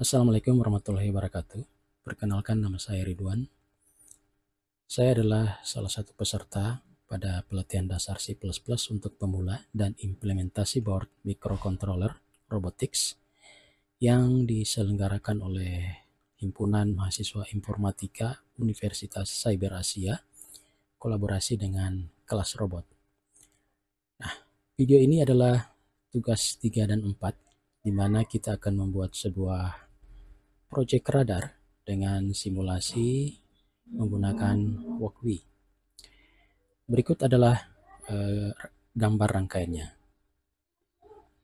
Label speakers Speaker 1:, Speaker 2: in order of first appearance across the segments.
Speaker 1: Assalamualaikum warahmatullahi wabarakatuh. Perkenalkan, nama saya Ridwan. Saya adalah salah satu peserta pada pelatihan dasar C++ untuk pemula dan implementasi board microcontroller robotics yang diselenggarakan oleh Himpunan Mahasiswa Informatika Universitas Cyber Asia, kolaborasi dengan kelas robot. Nah, video ini adalah tugas 3 dan 4, di mana kita akan membuat sebuah proyek radar dengan simulasi menggunakan Walkwi. Berikut adalah gambar rangkaiannya.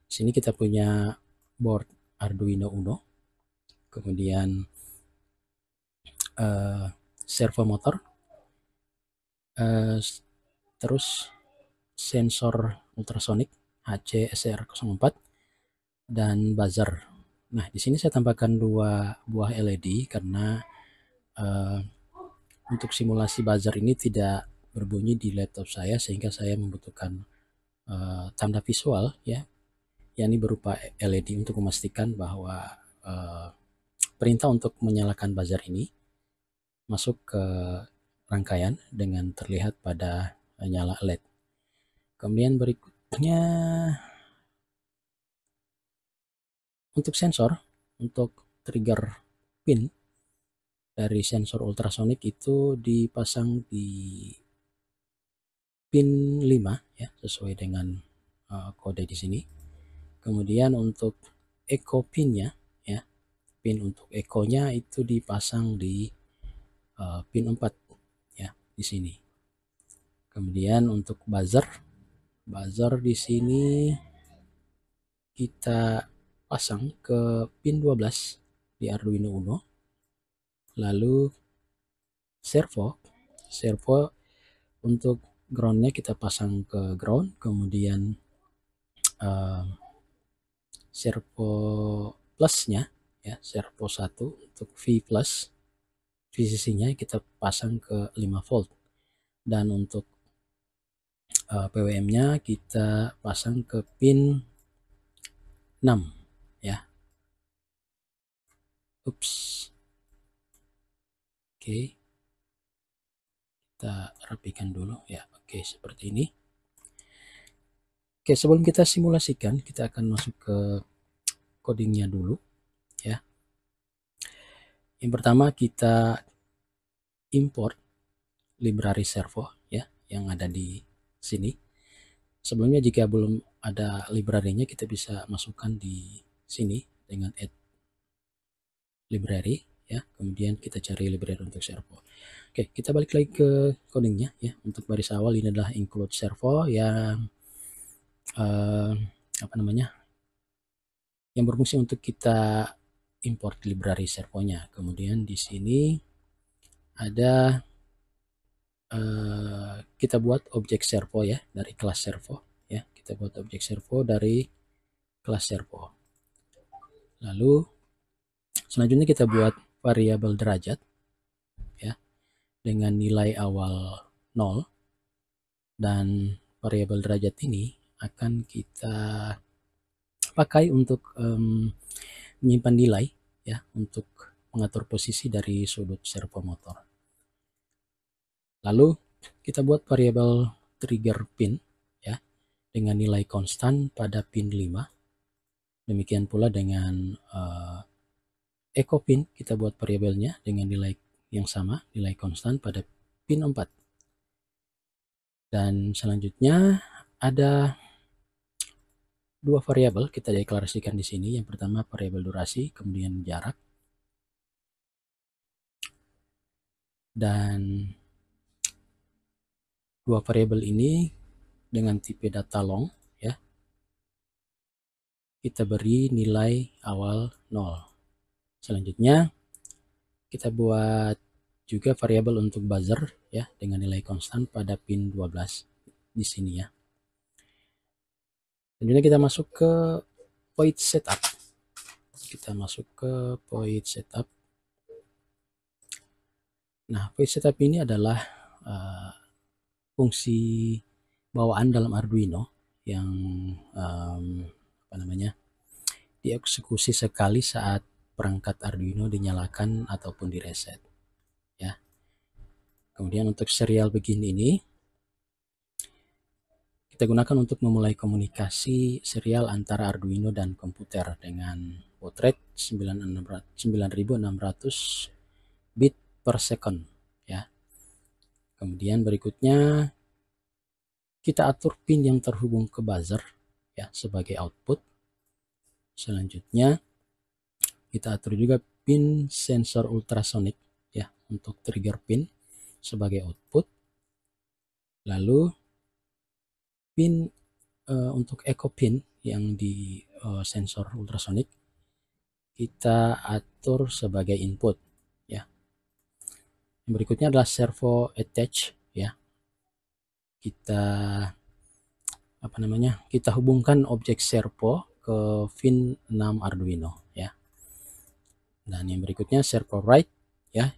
Speaker 1: Di sini kita punya board Arduino Uno, kemudian servo motor, terus sensor ultrasonik HC-SR04 dan buzzer. Nah, di sini saya tambahkan 2 buah LED karena untuk simulasi buzzer ini tidak berbunyi di laptop saya, sehingga saya membutuhkan tanda visual, ya, yakni berupa LED untuk memastikan bahwa perintah untuk menyalakan buzzer ini masuk ke rangkaian dengan terlihat pada nyala LED. Kemudian berikutnya untuk sensor, untuk trigger pin dari sensor ultrasonik itu dipasang di pin 5, ya, sesuai dengan kode di sini. Kemudian untuk echo pinnya, ya, pin untuk echo-nya itu dipasang di pin 4, ya, di sini. Kemudian untuk buzzer di sini kita pasang ke pin 12 di Arduino Uno. Lalu servo untuk groundnya kita pasang ke ground. Kemudian servo plusnya, ya, servo 1 untuk V plus, VCC-nya kita pasang ke 5 volt. Dan untuk PWM-nya kita pasang ke pin 6, ya. Oke, kita rapikan dulu, ya. Oke, seperti ini. Oke, sebelum kita simulasikan, kita akan masuk ke codingnya dulu, ya. Yang pertama kita import library servo, ya, yang ada di sini. Sebelumnya jika belum ada library-nya, kita bisa masukkan di sini dengan add library, ya. Kemudian kita cari library untuk servo. Oke, kita balik lagi ke codingnya, ya. Untuk baris awal ini adalah include servo yang yang berfungsi untuk kita import library servonya. Kemudian di sini ada kita buat objek servo, ya, dari kelas servo, ya. Kita buat objek servo dari kelas servo. Lalu selanjutnya kita buat variabel derajat, ya, dengan nilai awal 0, dan variabel derajat ini akan kita pakai untuk menyimpan nilai, ya, untuk mengatur posisi dari sudut servo motor. Lalu kita buat variabel trigger pin, ya, dengan nilai konstan pada pin 5. Demikian pula dengan echo pin, kita buat variabelnya dengan nilai yang sama, nilai konstan pada pin 4. Dan selanjutnya ada 2 variabel kita deklarasikan di sini. Yang pertama variabel durasi, kemudian jarak. Dan 2 variabel ini dengan tipe data long, ya, kita beri nilai awal 0. Selanjutnya kita buat juga variabel untuk buzzer, ya, dengan nilai konstan pada pin 12 di sini, ya. Selanjutnya kita masuk ke void setup. Kita masuk ke void setup. Nah, void setup ini adalah fungsi bawaan dalam Arduino yang dieksekusi sekali saat perangkat Arduino dinyalakan ataupun direset ya. Kemudian untuk serial begin ini kita gunakan untuk memulai komunikasi serial antara Arduino dan komputer dengan baud rate 9600 bit per second ya. Kemudian berikutnya kita atur pin yang terhubung ke buzzer ya sebagai output. Selanjutnya kita atur juga pin sensor ultrasonic ya untuk trigger pin sebagai output. Lalu pin untuk echo pin yang di sensor ultrasonic kita atur sebagai input ya. Yang berikutnya adalah servo attach ya. Kita hubungkan objek servo ke pin 6 Arduino ya. Dan yang berikutnya servo write ya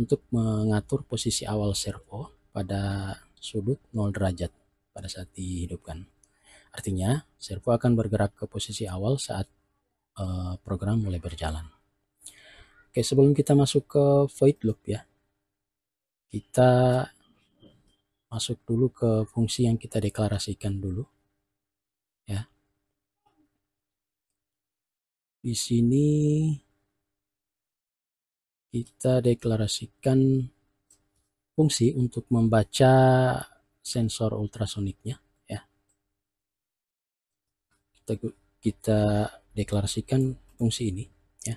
Speaker 1: untuk mengatur posisi awal servo pada sudut 0 derajat pada saat dihidupkan. Artinya servo akan bergerak ke posisi awal saat program mulai berjalan. Oke, sebelum kita masuk ke void loop ya, kita masuk dulu ke fungsi yang kita deklarasikan dulu ya. Di sini kita deklarasikan fungsi untuk membaca sensor ultrasoniknya ya. Kita deklarasikan fungsi ini ya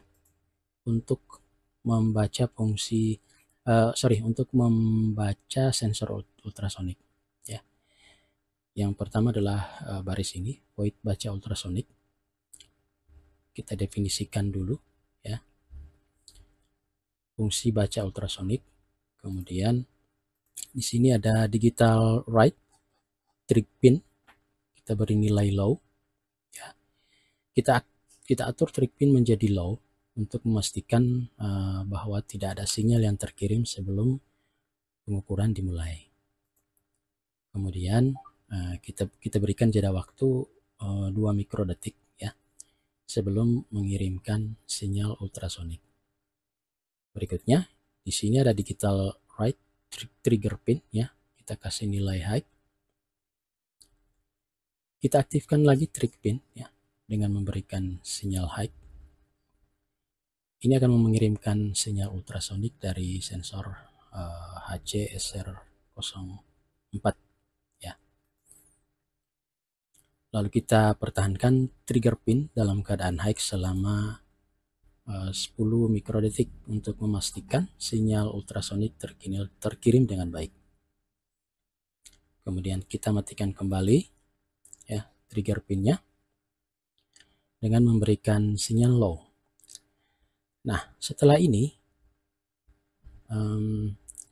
Speaker 1: untuk membaca untuk membaca sensor ultrasonik ya. Yang pertama adalah baris ini, void baca ultrasonik. Kita definisikan dulu ya fungsi baca ultrasonik. Kemudian di sini ada digital write trig pin, kita beri nilai low ya. Kita atur trig pin menjadi low untuk memastikan bahwa tidak ada sinyal yang terkirim sebelum pengukuran dimulai. Kemudian kita berikan jeda waktu 2 mikrodetik ya sebelum mengirimkan sinyal ultrasonik. Berikutnya di sini ada digital write trigger pin ya, kita kasih nilai high. Kita aktifkan lagi trig pin ya dengan memberikan sinyal high. Ini akan mengirimkan sinyal ultrasonik dari sensor HC-SR04 ya. Lalu kita pertahankan trigger pin dalam keadaan high selama 10 mikrodetik untuk memastikan sinyal ultrasonik terkirim dengan baik. Kemudian kita matikan kembali ya trigger pinnya dengan memberikan sinyal low. Nah, setelah ini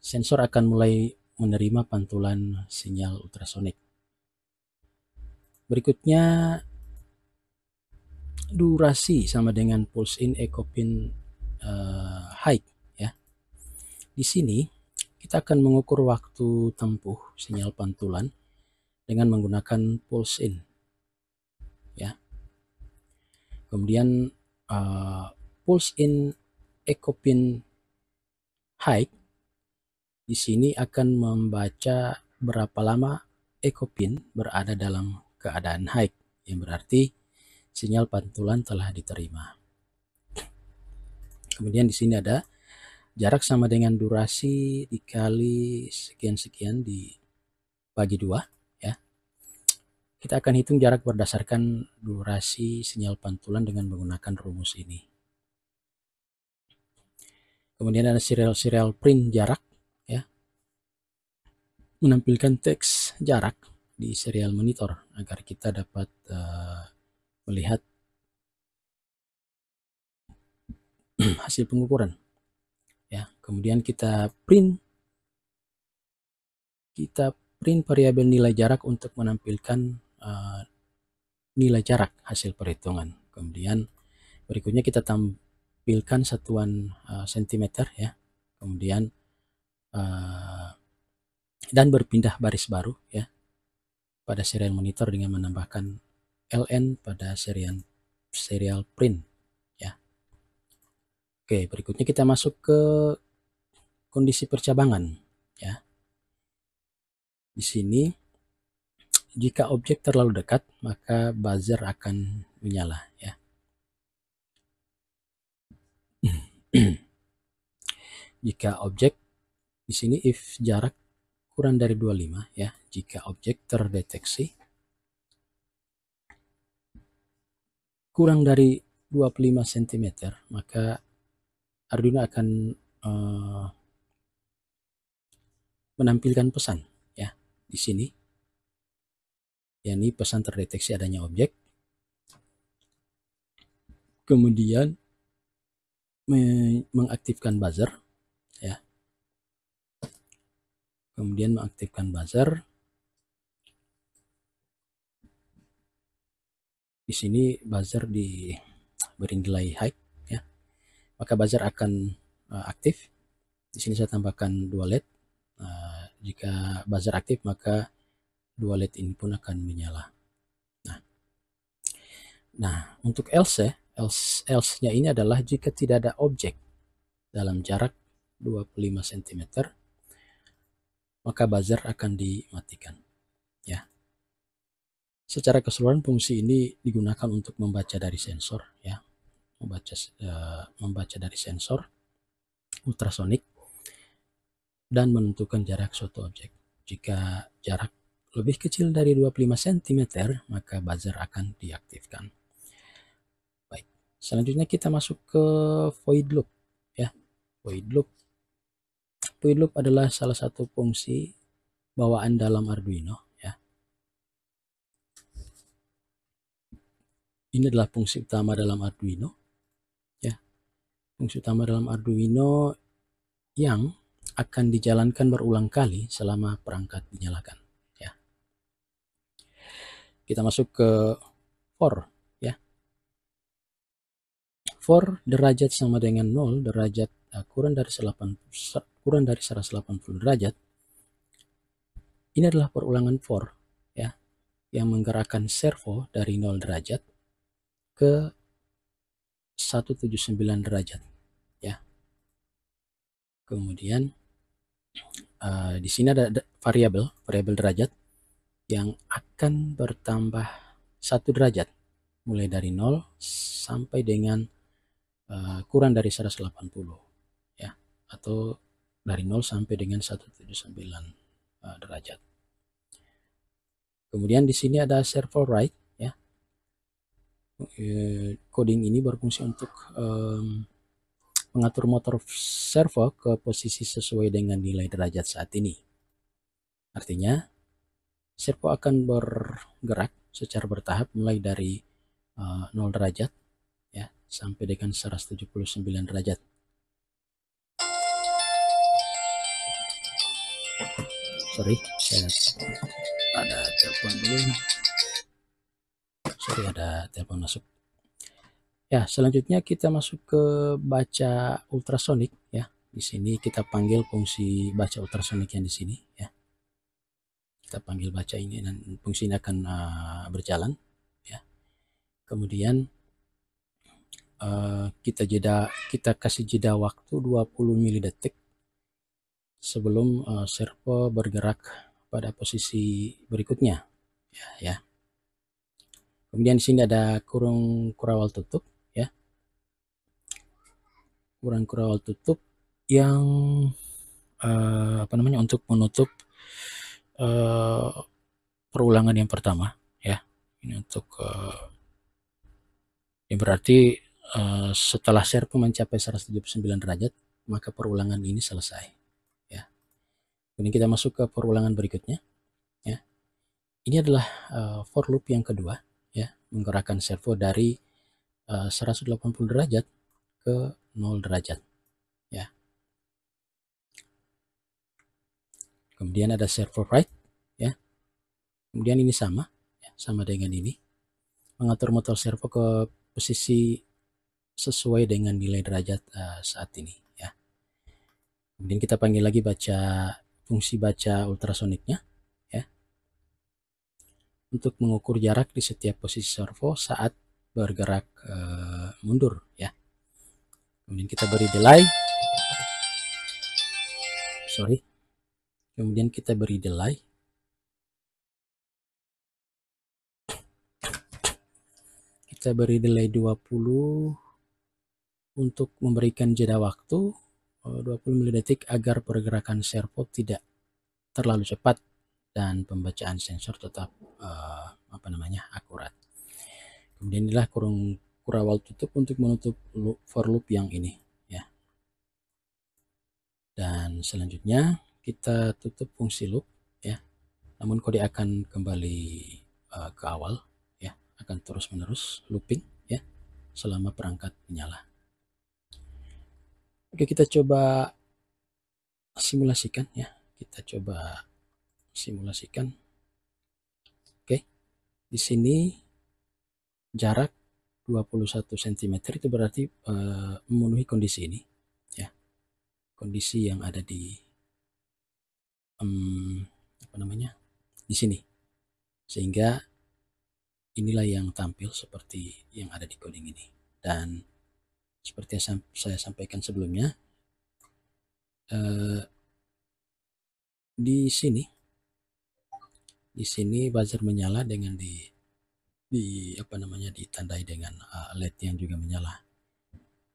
Speaker 1: sensor akan mulai menerima pantulan sinyal ultrasonik. Berikutnya durasi sama dengan pulse in echo pin high ya. Di sini kita akan mengukur waktu tempuh sinyal pantulan dengan menggunakan pulse in ya. Kemudian pulse in echo pin high di sini akan membaca berapa lama echo pin berada dalam keadaan high, yang berarti sinyal pantulan telah diterima. Kemudian di sini ada jarak sama dengan durasi dikali sekian-sekian dibagi 2 ya. Kita akan hitung jarak berdasarkan durasi sinyal pantulan dengan menggunakan rumus ini. Kemudian ada serial print jarak ya, menampilkan teks jarak di serial monitor agar kita dapat melihat hasil pengukuran ya. Kemudian kita print variabel nilai jarak untuk menampilkan nilai jarak hasil perhitungan. Kemudian berikutnya kita tampilkan satuan sentimeter ya. Kemudian dan berpindah baris baru ya pada serial monitor dengan menambahkan ln pada serial print ya. Oke, berikutnya kita masuk ke kondisi percabangan ya. Di sini jika objek terlalu dekat, maka buzzer akan menyala ya. Jika objek di sini if jarak kurang dari 25 ya. Jika objek terdeteksi kurang dari 25 cm, maka Arduino akan menampilkan pesan ya di sini. Yakni pesan terdeteksi adanya objek. Kemudian mengaktifkan buzzer ya. Kemudian mengaktifkan buzzer. Di sini buzzer diberi nilai high ya. Maka buzzer akan aktif. Di sini saya tambahkan 2 LED. Jika buzzer aktif maka 2 LED ini pun akan menyala. Nah, untuk else-nya ini adalah jika tidak ada objek dalam jarak 25 cm, maka buzzer akan dimatikan ya. Secara keseluruhan fungsi ini digunakan untuk membaca dari sensor ya, membaca dari sensor ultrasonik dan menentukan jarak suatu objek. Jika jarak lebih kecil dari 25 cm, maka buzzer akan diaktifkan. Baik, selanjutnya kita masuk ke void loop ya. Void loop adalah salah satu fungsi bawaan dalam Arduino ya. Ini adalah fungsi utama dalam Arduino ya. Fungsi utama dalam Arduino yang akan dijalankan berulang kali selama perangkat dinyalakan ya. Kita masuk ke for ya. For derajat sama dengan 0, derajat kurang dari 180 derajat. Ini adalah perulangan for ya, yang menggerakkan servo dari 0 derajat ke 179 derajat ya. Kemudian di sini ada variabel derajat yang akan bertambah 1 derajat mulai dari 0 sampai dengan kurang dari 180 ya, atau dari 0 sampai dengan 179 derajat. Kemudian di sini ada servo write ya. Coding ini berfungsi untuk mengatur motor servo ke posisi sesuai dengan nilai derajat saat ini. Artinya servo akan bergerak secara bertahap mulai dari 0 derajat ya sampai dengan 179 derajat. Sorry, saya ada telepon dulu. Sorry, ada telepon masuk. Ya, selanjutnya kita masuk ke baca ultrasonik ya. Di sini kita panggil fungsi baca ultrasonik yang di sini ya. Kita panggil baca ini dan fungsi ini akan berjalan ya. Kemudian kita kasih jeda waktu 20 milidetik sebelum servo bergerak pada posisi berikutnya ya. Kemudian di sini ada kurung kurawal tutup ya. Kurung kurawal tutup yang untuk menutup perulangan yang pertama ya. Ini untuk yang berarti setelah servo mencapai 179 derajat maka perulangan ini selesai ya. Kemudian kita masuk ke perulangan berikutnya ya. Ini adalah for loop yang kedua ya, menggerakkan servo dari 180 derajat ke 0 derajat ya. Kemudian ada servo write ya. Kemudian ini sama ya, sama dengan ini, mengatur motor servo ke posisi sesuai dengan nilai derajat saat ini ya. Kemudian kita panggil lagi fungsi baca ultrasoniknya ya, untuk mengukur jarak di setiap posisi servo saat bergerak mundur ya. Kemudian kita beri delay. Kemudian kita beri delay. Kita beri delay 20 untuk memberikan jeda waktu 20 milidetik agar pergerakan servo tidak terlalu cepat dan pembacaan sensor tetap akurat. Kemudian inilah kurawal tutup untuk menutup for loop yang ini ya. Dan selanjutnya kita tutup fungsi loop ya. Namun kode akan kembali ke awal ya, akan terus-menerus looping ya selama perangkat menyala. Oke, kita coba simulasikan ya. Kita coba simulasikan. Oke. Di sini jarak 21 cm itu berarti memenuhi kondisi ini ya. Kondisi yang ada di di sini. Sehingga inilah yang tampil seperti yang ada di coding ini. Dan seperti yang saya sampaikan sebelumnya, di sini buzzer menyala dengan ditandai dengan LED yang juga menyala.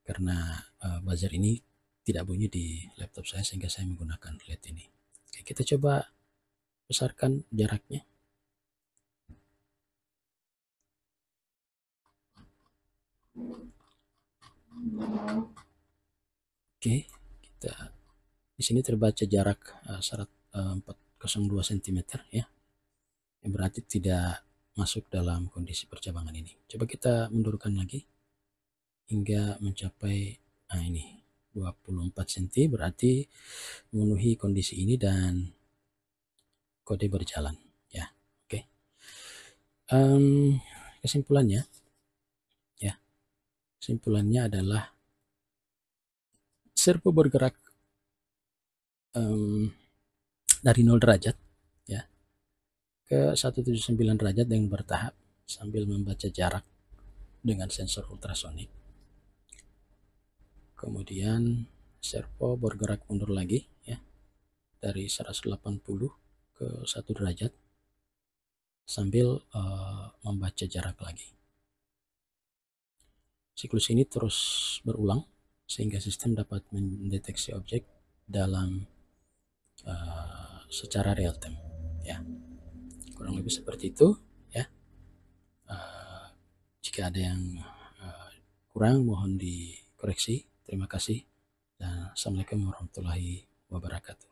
Speaker 1: Karena buzzer ini tidak bunyi di laptop saya sehingga saya menggunakan LED ini. Oke, kita coba besarkan jaraknya. Oke, kita di sini terbaca jarak 402 cm ya. Yang berarti tidak masuk dalam kondisi percabangan ini. Coba kita mundurkan lagi hingga mencapai ini 24 cm, berarti memenuhi kondisi ini dan kode berjalan ya. Oke. Kesimpulannya adalah servo bergerak dari 0 derajat ya ke 179 derajat dengan bertahap sambil membaca jarak dengan sensor ultrasonik. Kemudian servo bergerak mundur lagi ya dari 180 ke 1 derajat sambil membaca jarak lagi. Siklus ini terus berulang sehingga sistem dapat mendeteksi objek dalam secara real time ya. Kurang lebih seperti itu ya. Jika ada yang kurang mohon dikoreksi. Terima kasih dan assalamualaikum warahmatullahi wabarakatuh.